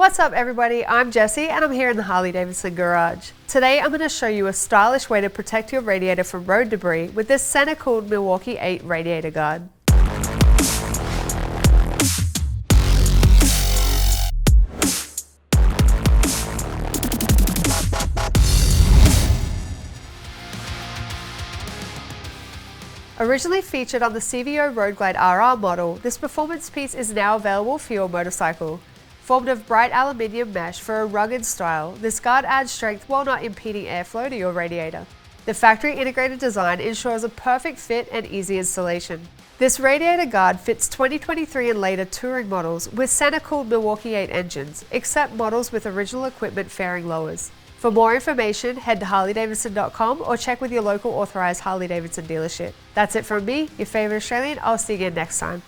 What's up everybody, I'm Jessie and I'm here in the Harley-Davidson garage. Today I'm going to show you a stylish way to protect your radiator from road debris with this Center-Cooled Milwaukee-Eight Radiator Guard. Originally featured on the CVO Road Glide RR model, this performance piece is now available for your motorcycle. Formed of bright aluminium mesh for a rugged style, this guard adds strength while not impeding airflow to your radiator. The factory integrated design ensures a perfect fit and easy installation. This radiator guard fits 2023 and later touring models with Center-Cooled Milwaukee-Eight engines, except models with original equipment fairing lowers. For more information, head to harley-davidson.com or check with your local authorized Harley-Davidson dealership. That's it from me, your favorite Australian. I'll see you again next time.